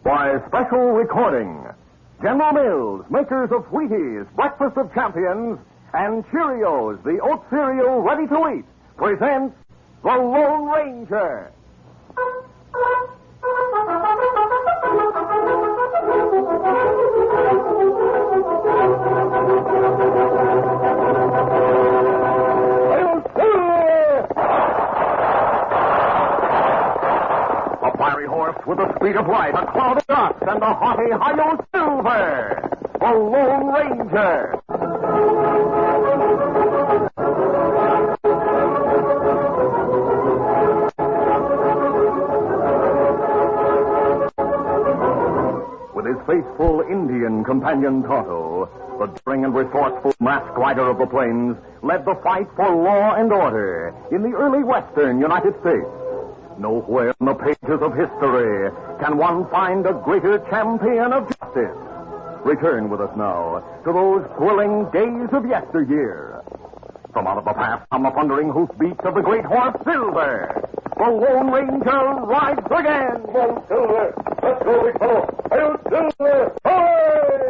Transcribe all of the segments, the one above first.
By special recording, General Mills, makers of Wheaties, Breakfast of Champions, and Cheerios, the oat cereal ready to eat, presents The Lone Ranger. A fiery horse with the speed of light, a cloud of dust, and a haughty Hi-Yo Silver, the Lone Ranger. With his faithful Indian companion Tonto, the daring and resourceful masked rider of the plains led the fight for law and order in the early western United States. Nowhere in the pages of history can one find a greater champion of justice. Return with us now to those thrilling days of yesteryear. From out of the past come the thundering hoofbeats of the great horse Silver. The Lone Ranger rides again. Lone Silver, let's go, big fellow. Hail Silver, hooray!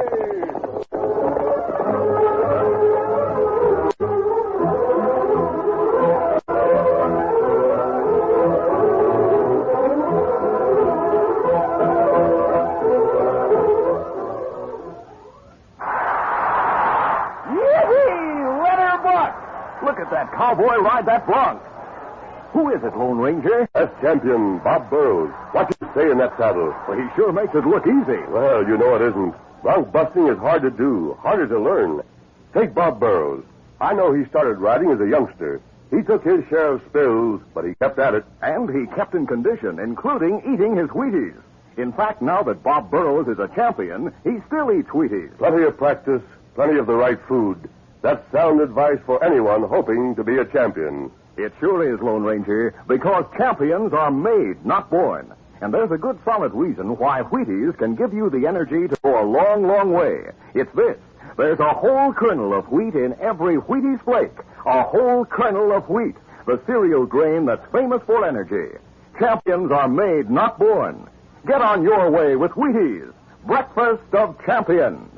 Look at that cowboy ride that bronc. Who is it, Lone Ranger? That's champion Bob Burrows. What you say in that saddle? Well, he sure makes it look easy. Well, you know it isn't. Bronc busting is hard to do, harder to learn. Take Bob Burrows. I know he started riding as a youngster. He took his share of spills, but he kept at it. And he kept in condition, including eating his Wheaties. In fact, now that Bob Burrows is a champion, he still eats Wheaties. Plenty of practice, plenty of the right food. That's sound advice for anyone hoping to be a champion. It sure is, Lone Ranger, because champions are made, not born. And there's a good solid reason why Wheaties can give you the energy to go a long, long way. It's this. There's a whole kernel of wheat in every Wheaties flake. A whole kernel of wheat, the cereal grain that's famous for energy. Champions are made, not born. Get on your way with Wheaties, Breakfast of Champions.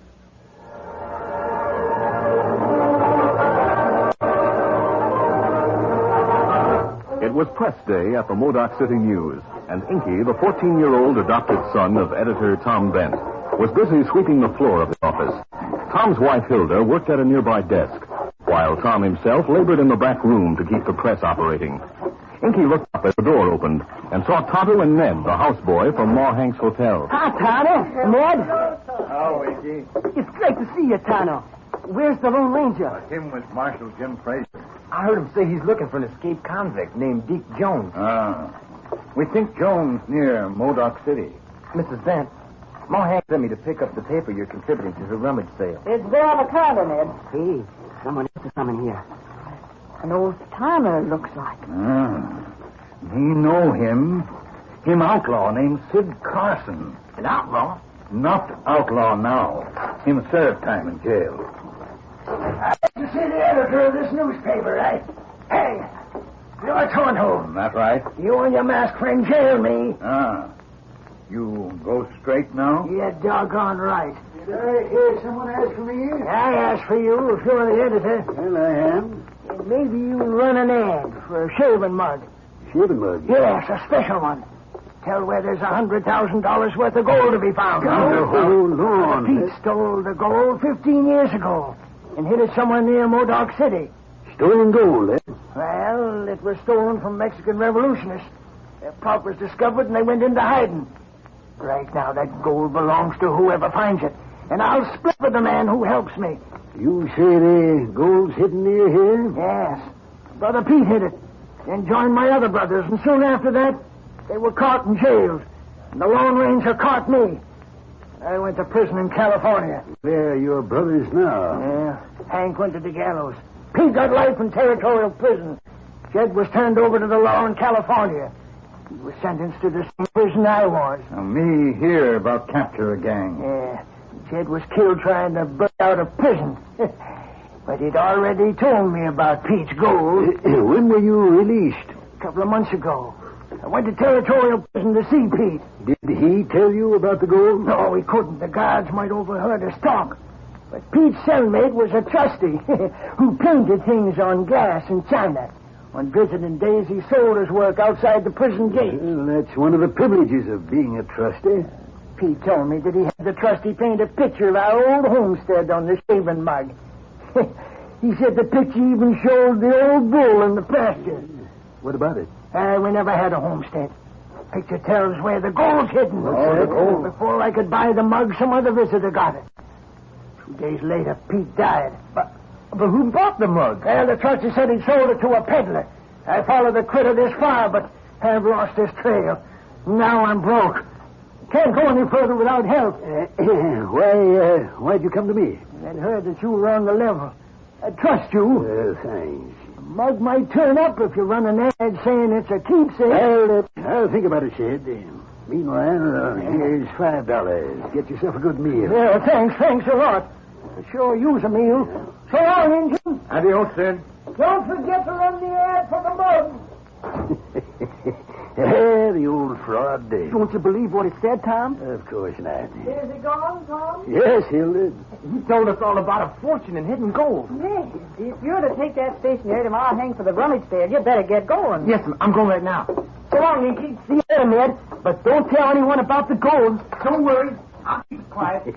It was press day at the Modoc City News, and Inky, the 14-year-old adopted son of editor Tom Bent, was busy sweeping the floor of his office. Tom's wife, Hilda, worked at a nearby desk, while Tom himself labored in the back room to keep the press operating. Inky looked up as the door opened and saw Tonto and Ned, the houseboy from Ma Hank's hotel. Hi, Tonto. Ned. How, Inky? It's great to see you, Tonto. Where's the Lone Ranger? Him with Marshal Jim Fraser. I heard him say he's looking for an escaped convict named Deke Jones. We think Jones near Modoc City. Mrs. Bent, Ma Hank sent me to pick up the paper you're contributing to the rummage sale. It's there on the counter, Ned. Hey, someone else is coming here. An old timer, looks like. Me know him. Him outlaw named Sid Carson. An outlaw? Not outlaw now. Him served time in jail. To see the editor of this newspaper, right? Hey, you're Tonto. That right? You and your masked friend jailed me. You go straight now? You're doggone right. Did I hear someone ask for me? I asked for you if you're the editor. Well, I am. And maybe you run an ad for a shaving mug. Shaving mug? Yes, a special one. Tell where there's $100,000 worth of gold to be found. Hold on. Pete stole the gold 15 years ago and hid it somewhere near Modoc City. Stolen gold, eh? Well, it was stolen from Mexican revolutionists. Their plot was discovered and they went into hiding. Right now, that gold belongs to whoever finds it. And I'll split with the man who helps me. You say the gold's hidden near here? Yes. Brother Pete hid it. Then joined my other brothers. And soon after that, they were caught and jailed. And the Lone Ranger caught me. I went to prison in California. Where are your brothers now? Yeah. Hank went to the gallows. Pete got life in territorial prison. Jed was turned over to the law in California. He was sentenced to the same prison I was. Me hear about capture a gang. Yeah. Jed was killed trying to break out of prison. But he'd already told me about Pete's gold. When were you released? A couple of months ago. I went to Territorial Prison to see Pete. Did he tell you about the gold? No, he couldn't. The guards might overheard us talk. But Pete's cellmate was a trustee who painted things on glass in China. On visiting days, he sold his work outside the prison gate. Well, that's one of the privileges of being a trustee. Pete told me that he had the trustee paint a picture of our old homestead on the shaving mug. He said the picture even showed the old bull in the pasture. What about it? We never had a homestead. Picture tells where the gold's hidden. Oh, the gold. Before I could buy the mug, some other visitor got it. 2 days later, Pete died. But who bought the mug? Well, the trustee said he sold it to a peddler. I followed the critter this far, but have lost his trail. Now I'm broke. Can't go any further without help. Why'd you come to me? I'd heard that you were on the level. I trust you. Thanks. The mug might turn up if you run an ad saying it's a keepsake. I'll think about it, Sid. Meanwhile, here's $5. Get yourself a good meal. Yeah, thanks a lot. I sure use a meal. So long, Injun. Adios, Sid. Don't forget to run the ad for the mug. The old fraud. Don't you believe what it said, Tom? Of course not. Is he gone, Tom? Yes, Hilda. He told us all about a fortune in hidden gold. Yes, if you're to take that stationery tomorrow and hang for the rummage sale, you better get going. Yes, I'm going right now. So long, Inky. See you later, Ned. But don't tell anyone about the gold. Don't worry. I'll keep quiet.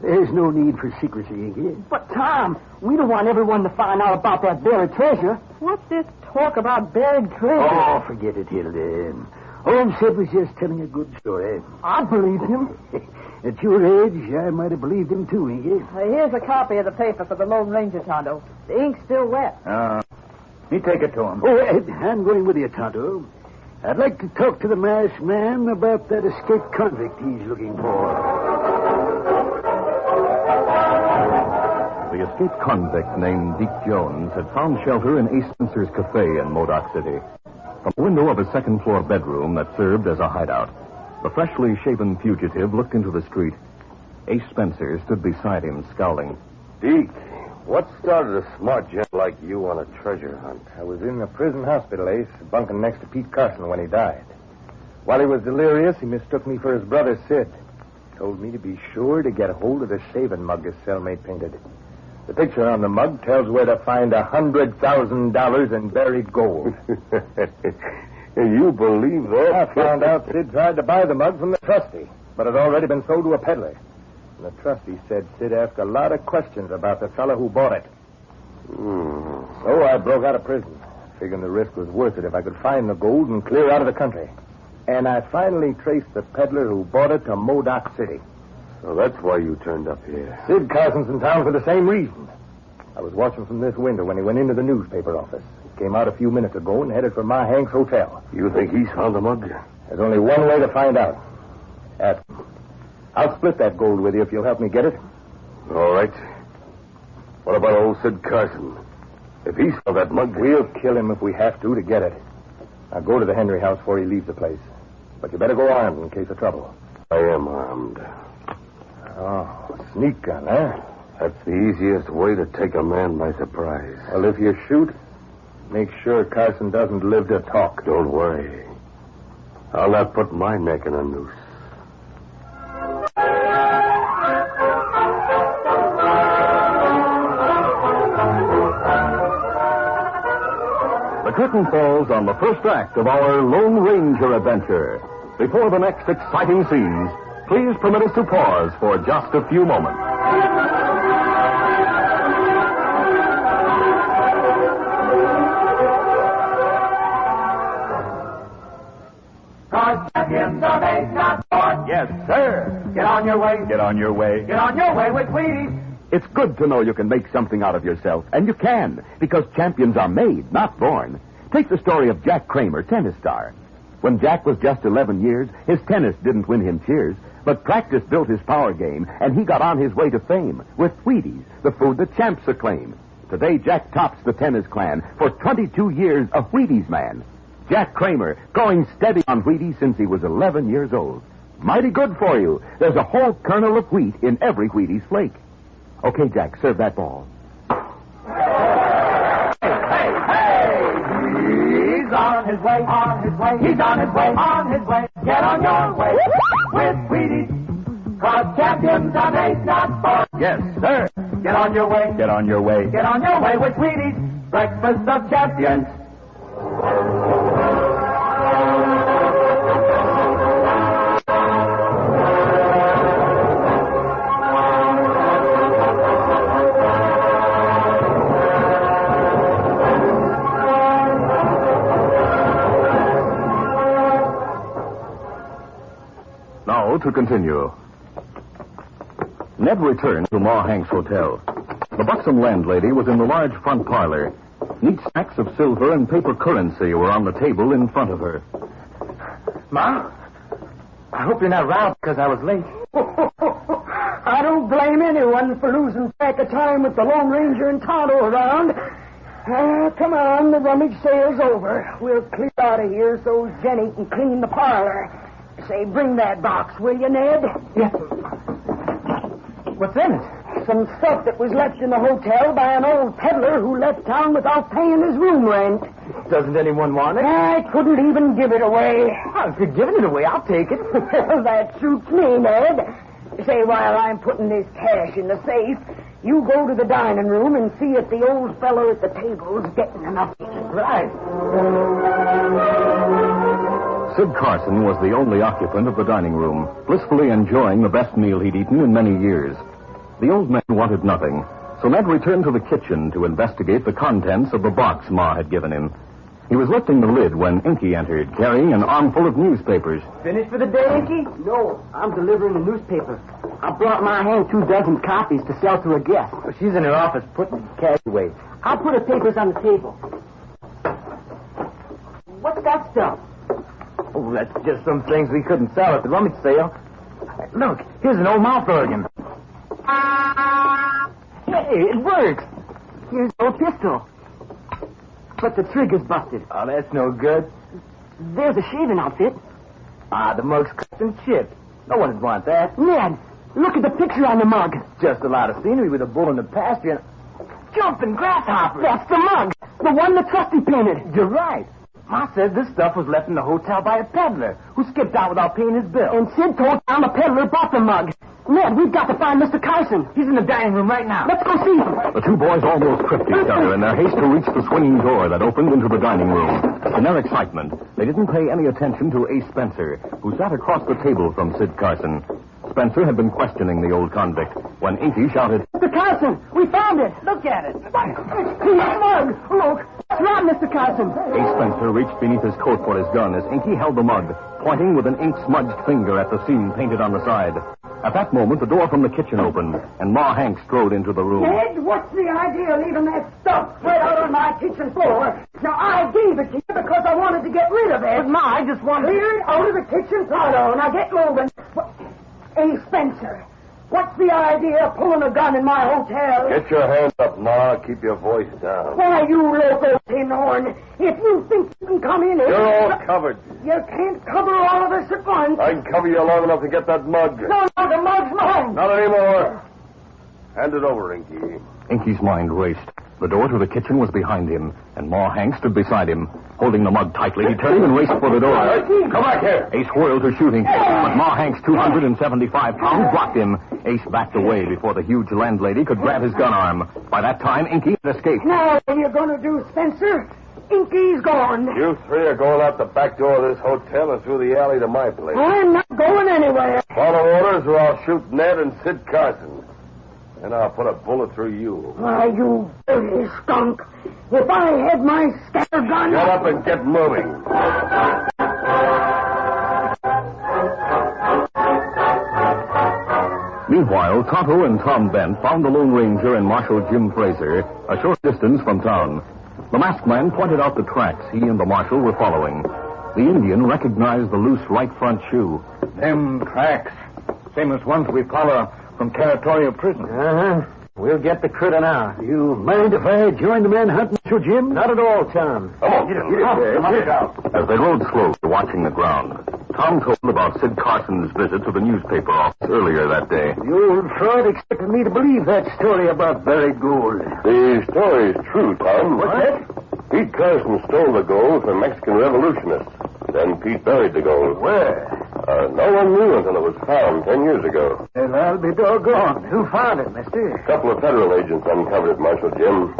There's no need for secrecy, Inky. But, Tom, we don't want everyone to find out about that buried treasure. What's this talk about buried treasure? Oh, forget it, Hilda. Old Sid was just telling a good story. I believe him. At your age, I might have believed him too, Inky. Here's a copy of the paper for the Lone Ranger, Tonto. The ink's still wet. Me take it to him. Oh, I'm going with you, Tonto. I'd like to talk to the masked man about that escaped convict he's looking for. The escaped convict named Deke Jones had found shelter in Ace Spencer's cafe in Modoc City. From the window of his second-floor bedroom that served as a hideout, the freshly shaven fugitive looked into the street. Ace Spencer stood beside him, scowling. Deke, what started a smart gent like you on a treasure hunt? I was in the prison hospital, Ace, bunking next to Pete Carson when he died. While he was delirious, he mistook me for his brother, Sid. Told me to be sure to get a hold of the shaving mug his cellmate painted. The picture on the mug tells where to find $100,000 in buried gold. You believe that? I found out Sid tried to buy the mug from the trustee, but it had already been sold to a peddler. And the trustee said Sid asked a lot of questions about the fellow who bought it. So I broke out of prison, figuring the risk was worth it if I could find the gold and clear out of the country. And I finally traced the peddler who bought it to Modoc City. So that's why you turned up here. Sid Carson's in town for the same reason. I was watching from this window when he went into the newspaper office. He came out a few minutes ago and headed for Ma Hank's hotel. You think he's found the mug? There's only one way to find out. Ask him. I'll split that gold with you if you'll help me get it. All right. What about old Sid Carson? If he's found that mug... We'll kill him if we have to get it. Now go to the Henry house before he leaves the place. But you better go armed in case of trouble. I am armed. Oh, sneak gun, huh? That's the easiest way to take a man by surprise. Well, if you shoot, make sure Carson doesn't live to talk. Don't worry. I'll not put my neck in a noose. The curtain falls on the first act of our Lone Ranger adventure. Before the next exciting scenes, please permit us to pause for just a few moments. Yes, sir. Get on your way. Get on your way. Get on your way with Wheaties. It's good to know you can make something out of yourself, and you can, because champions are made, not born. Take the story of Jack Kramer, tennis star. When Jack was just 11 years, his tennis didn't win him cheers, but practice built his power game, and he got on his way to fame with Wheaties, the food that champs acclaim. Today, Jack tops the tennis clan for 22 years a Wheaties man. Jack Kramer, going steady on Wheaties since he was 11 years old. Mighty good for you. There's a whole kernel of wheat in every Wheaties flake. Okay, Jack, serve that ball. Hey! He's on his way, on his way. He's on his way, on his way. Get on your way with Wheaties. 'Cause champions are made, not born. Yes, sir. Get on your way. Get on your way. Get on your way with Wheaties. Breakfast of champions. Now to continue. Ned returned to Ma Hank's hotel. The buxom landlady was in the large front parlor. Neat stacks of silver and paper currency were on the table in front of her. Ma, I hope you're not roused because I was late. I don't blame anyone for losing track of time with the Lone Ranger and Tonto around. Come on, the rummage sale's over. We'll clear out of here so Jenny can clean the parlor. Say, bring that box, will you, Ned? Yes. What's in it? Some stuff that was left in the hotel by an old peddler who left town without paying his room rent. Doesn't anyone want it? I couldn't even give it away. Well, if you're giving it away, I'll take it. Well, that suits me, Ned. Say, while I'm putting this cash in the safe, you go to the dining room and see if the old fellow at the table's getting enough to eat. Right. Sid Carson was the only occupant of the dining room, blissfully enjoying the best meal he'd eaten in many years. The old man wanted nothing, so Ned returned to the kitchen to investigate the contents of the box Ma had given him. He was lifting the lid when Inky entered, carrying an armful of newspapers. Finished for the day, Inky? No, I'm delivering a newspaper. I brought my hand 24 copies to sell to a guest. Well, she's in her office putting cash away. I'll put the papers on the table. What's that stuff? Oh, that's just some things we couldn't sell at the rummage sale. Look, here's an old mouth organ. Hey, it works. Here's an old pistol. But the trigger's busted. Oh, that's no good. There's a shaving outfit. Ah, the mug's cut and chipped. No one would want that. Ned, look at the picture on the mug. Just a lot of scenery with a bull in the pasture and jumping grasshoppers. That's the mug. The one the trustee painted. You're right. Ma said this stuff was left in the hotel by a peddler who skipped out without paying his bill. And Sid told Tom the peddler bought the mug. Ned, we've got to find Mr. Carson. He's in the dining room right now. Let's go see him. The two boys almost tripped each other in their haste to reach the swinging door that opened into the dining room. In their excitement, they didn't pay any attention to Ace Spencer, who sat across the table from Sid Carson. Spencer had been questioning the old convict when Inky shouted, Mr. Carson, we found it. Look at it. His mug. Look, that's right, Mr. Carson. Ace Spencer reached beneath his coat for his gun as Inky held the mug, pointing with an ink-smudged finger at the scene painted on the side. At that moment, the door from the kitchen opened, and Ma Hank strode into the room. Ned, what's the idea of leaving that stuff spread out on my kitchen floor? Now, I gave it to you because I wanted to get rid of it. But, Ma, I just wanted... Clear it out of the kitchen floor. Now, get moving. Hey, Spencer, what's the idea of pulling a gun in my hotel? Get your hands up, Ma. Keep your voice down. Why, you loco tin horn. If you think you can come in here... You're all covered. You can't cover all of us at once. I can cover you long enough to get that mug. No, the mug's mine. Not anymore. Hand it over, Inky. Inky's mind raced. The door to the kitchen was behind him, and Ma Hank stood beside him. Holding the mug tightly, he turned and raced for the door. Come back here. Ace whirled to shooting, but Ma Hank's 275 pounds blocked him. Ace backed away before the huge landlady could grab his gun arm. By that time, Inky had escaped. Now, what are you going to do, Spencer? Inky's gone. You three are going out the back door of this hotel and through the alley to my place. I'm not going anywhere. Follow orders or I'll shoot Ned and Sid Carson. And I'll put a bullet through you. Why, you dirty skunk. If I had my scatter gun... Get up and get moving. Meanwhile, Tonto and Tom Bent found the Lone Ranger and Marshal Jim Fraser a short distance from town. The masked man pointed out the tracks he and the marshal were following. The Indian recognized the loose right front shoe. Them tracks. Same as ones we follow from Territorial Prison. Uh-huh. We'll get the critter now. You mind if I join the man hunting, Mr. Jim? Not at all, Tom. Come on, get out. As they rode slowly, watching the ground, Tom told about Sid Carson's visit to the newspaper office earlier that day. The old fraud expected me to believe that story about buried gold. The story's true, Tom. What's that? Pete Carson stole the gold from Mexican revolutionists. Then Pete buried the gold. Where? No one knew until it was found 10 years ago. Well, I'll be doggone. Who found it, mister? A couple of federal agents uncovered it, Marshal Jim.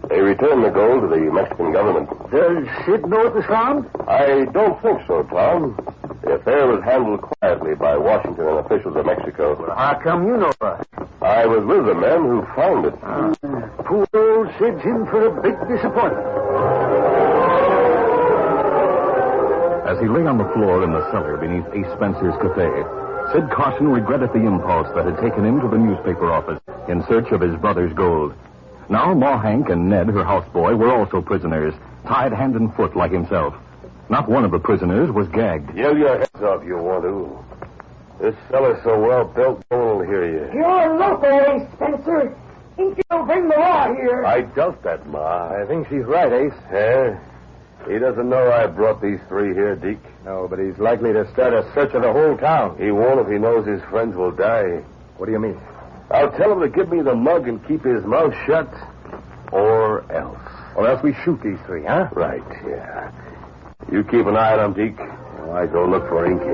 They returned the gold to the Mexican government. Does Sid know it was found? I don't think so, Tom. The affair was handled quietly by Washington and officials of Mexico. Well, how come you know about it? I was with the men who found it. Poor old Sid's in for a big disappointment. As he lay on the floor in the cellar beneath Ace Spencer's cafe, Sid Carson regretted the impulse that had taken him to the newspaper office in search of his brother's gold. Now Ma Hank and Ned, her houseboy, were also prisoners, tied hand and foot like himself. Not one of the prisoners was gagged. Yell your heads off, you want to. This cellar's so well built, no one will hear you. You're local, Ace Spencer. Think you'll bring the law here? I doubt that, Ma. I think she's right, Ace. Yeah? He doesn't know I brought these three here, Deke. No, but he's likely to start a search of the whole town. He won't if he knows his friends will die. What do you mean? I'll tell him to give me the mug and keep his mouth shut, or else. Or else we shoot these three, huh? Right, yeah. You keep an eye on him, Deke. I go look for Inky.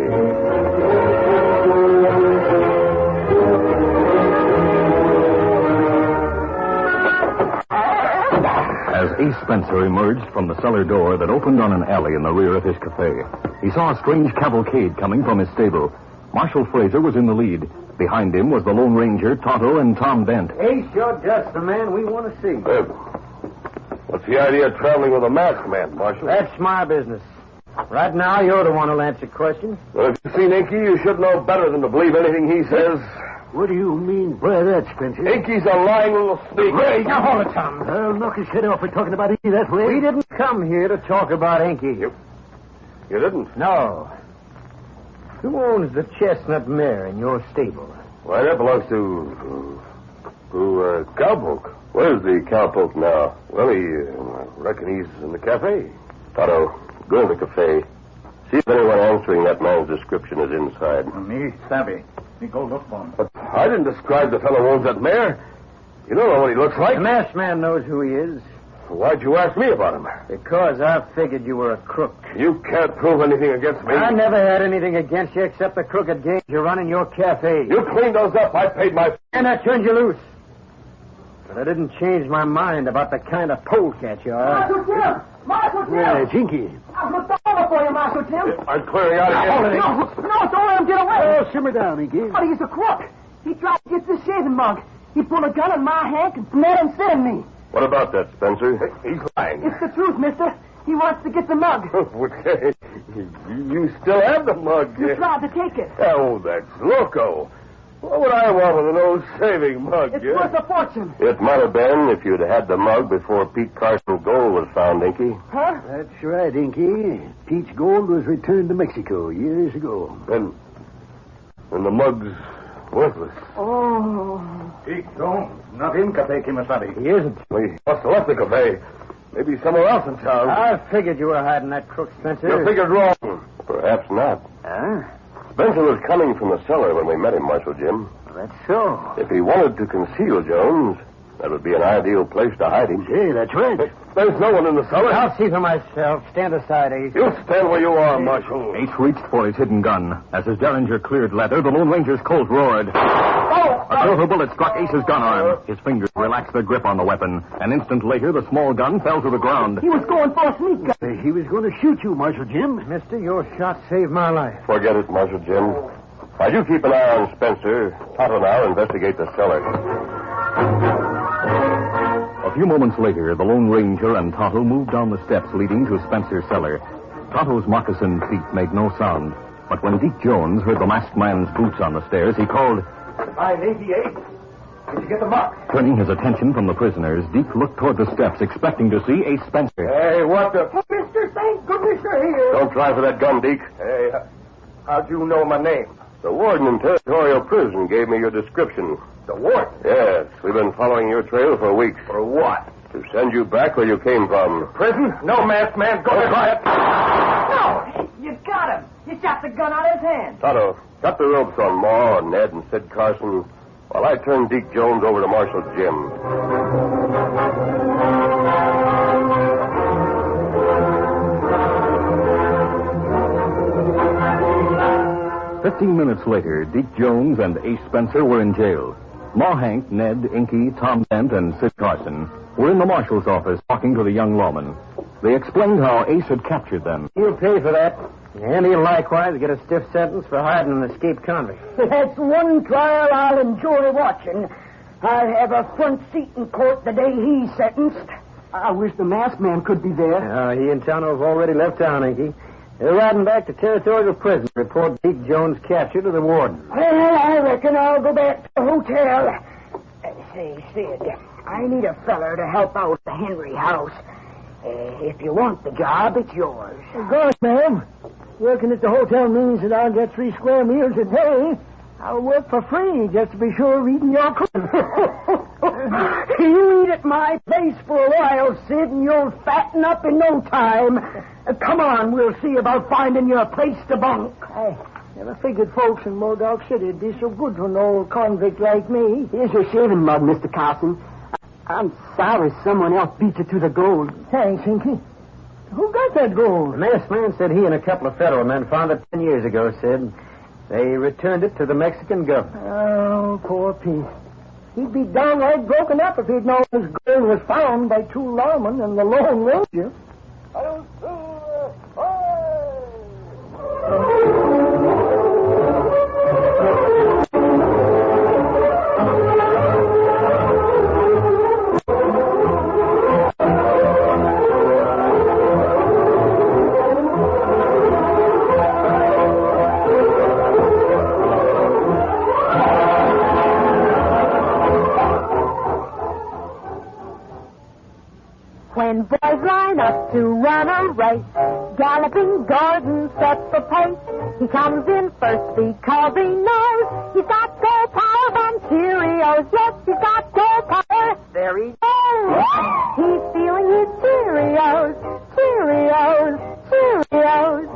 As Ace Spencer emerged from the cellar door that opened on an alley in the rear of his cafe, he saw a strange cavalcade coming from his stable. Marshal Fraser was in the lead. Behind him was the Lone Ranger, Tonto, and Tom Dent. Ace, you're just the man we want to see. What's the idea of traveling with a masked man, Marshal? That's my business. Right now, you're the one who'll answer questions. Well, if you've seen Inky, you should know better than to believe anything he says. What do you mean by that, Spencer? Inky's a lying little sneak. Hey, now hold it, Tom. I'll knock his head off for talking about Inky that way. We didn't come here to talk about Inky. You didn't? No. Who owns the chestnut mare in your stable? Why, that belongs to Cowpoke. Where's the Cowpoke now? Well, I reckon he's in the cafe. Tonto, go to the cafe. See if anyone answering that man's description is inside. Me, savvy. Me go look for him. But I didn't describe the fellow who owns that mare. You don't know what he looks like. The masked man knows who he is. Why'd you ask me about him? Because I figured you were a crook. You can't prove anything against me. I never had anything against you except the crooked games you run in your cafe. You cleaned those up. I paid my... And I turned you loose. But I didn't change my mind about the kind of polecat you are. Marshal Tim! Marshal Tim! Yeah, Jinky. I've looked all over for you, Marshal Tim. I'm clearing out of here. No, don't let him get away. Oh, simmer down, Inky. But he's a crook. He tried to get this shaving mug. He pulled a gun on my Hank and bled and said me. What about that, Spencer? He's lying. It's the truth, mister. He wants to get the mug. You still have the mug. You tried to take it. Oh, that's loco. What would I want with an old shaving mug? It's worth a fortune. It might have been if you'd had the mug before Pete Carson's gold was found, Inky. Huh? That's right, Inky. Pete's gold was returned to Mexico years ago. And the mug's worthless. Oh. Pete Jones, not in Cafe Kimasabi. He isn't. We must have left the cafe. Maybe somewhere else in town. I figured you were hiding that crook, Spencer. You figured wrong. Perhaps not. Huh? Spencer was coming from the cellar when we met him, Marshal Jim. That's so. If he wanted to conceal Jones, that would be an ideal place to hide him. Hey, that's right. There's no one in the cellar. I'll see for myself. Stand aside, Ace. You stand where you are, Marshal. Ace reached for his hidden gun. As his Derringer cleared leather, the Lone Ranger's Colt roared. A silver bullet struck Ace's gun arm. His fingers relaxed their grip on the weapon. An instant later, the small gun fell to the ground. He was going for a sneak gun. He was going to shoot you, Marshal Jim. Mister, your shot saved my life. Forget it, Marshal Jim. Now, you keep an eye on Spencer. Tonto and I'll investigate the cellar. A few moments later, the Lone Ranger and Tonto moved down the steps leading to Spencer's cellar. Tonto's moccasined feet made no sound. But when Deke Jones heard the masked man's boots on the stairs, he called, Hi, Inky, Ace. Did you get the mug? Turning his attention from the prisoners, Deke looked toward the steps, expecting to see Ace Spencer. Hey, what the... Oh, mister, thank goodness you're here. Don't try for that gun, Deke. Hey, how'd you know my name? The warden in Territorial Prison gave me your description. The warden? Yes, we've been following your trail for weeks. For what? To send you back where you came from. Prison? No masked man. Go ahead. No, you got him. You shot the gun out of his hand. Tonto, cut the ropes on Ma, Ned, and Sid Carson while I turn Deke Jones over to Marshal Jim. 15 minutes later, Deke Jones and Ace Spencer were in jail. Ma Hank, Ned, Inky, Tom Dent, and Sid Carson were in the marshal's office talking to the young lawman. They explained how Ace had captured them. He'll pay for that. And he'll likewise get a stiff sentence for hiding an escaped convict. That's one trial I'll enjoy watching. I'll have a front seat in court the day he's sentenced. I wish the masked man could be there. He and Tano have already left town, Inky. They're riding back to Territorial Prison to report Deke Jones' capture to the warden. Well, I reckon I'll go back to the hotel. Say, Sid, I need a feller to help out the Henry house. If you want the job, it's yours. Gosh, ma'am. Working at the hotel means that I'll get 3 square meals a day. I'll work for free just to be sure of eating your cook. You eat at my place for a while, Sid, and you'll fatten up in no time. Come on, we'll see about finding you a place to bunk. I never figured folks in Modoc City would be so good to an old convict like me. Here's your shaving mug, Mr. Carson. I'm sorry someone else beat you to the gold. Thanks, Inky. Who got that gold? The masked man said he and a couple of federal men found it 10 years ago, Sid. They returned it to the Mexican government. Oh, poor Pete. He'd be downright broken up if he'd known his gold was found by 2 lawmen and the Lone Ranger. When boys line up to run a race, Galloping Gordon sets the pace. He comes in first because he knows he's got gold power from Cheerios. Yes, he's got gold power. There he goes. He's feeling his Cheerios, Cheerios, Cheerios.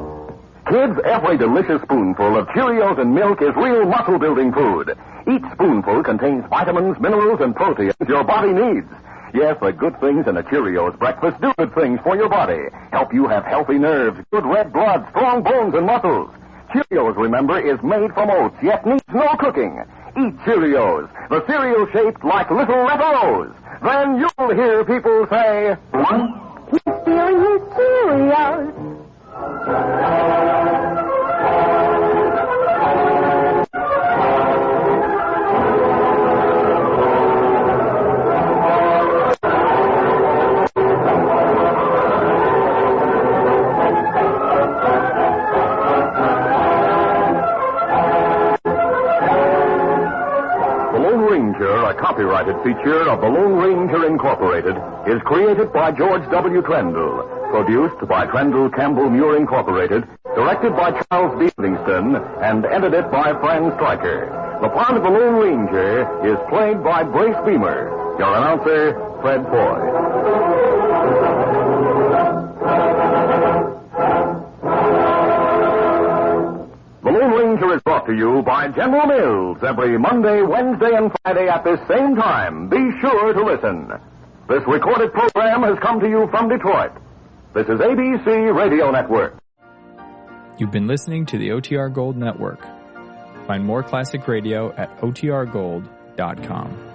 Kids, every delicious spoonful of Cheerios and milk is real muscle-building food. Each spoonful contains vitamins, minerals, and proteins your body needs. Yes, the good things in a Cheerios breakfast do good things for your body. Help you have healthy nerves, good red blood, strong bones, and muscles. Cheerios, remember, is made from oats, yet needs no cooking. Eat Cheerios, the cereal shaped like little red rose. Then you'll hear people say, He's feeling his Cheerios. A copyrighted feature of the Lone Ranger Incorporated, is created by George W. Trendle, produced by Trendle Campbell Muir Incorporated, directed by Charles D. Livingston, and edited by Fran Stryker. The part of the Lone Ranger is played by Brace Beamer. Your announcer, Fred Foy. The Lone Ranger is brought to you by General Mills every Monday, Wednesday, and Friday at this same time. Be sure to listen. This recorded program has come to you from Detroit. This is ABC Radio Network. You've been listening to the OTR Gold Network. Find more classic radio at otrgold.com.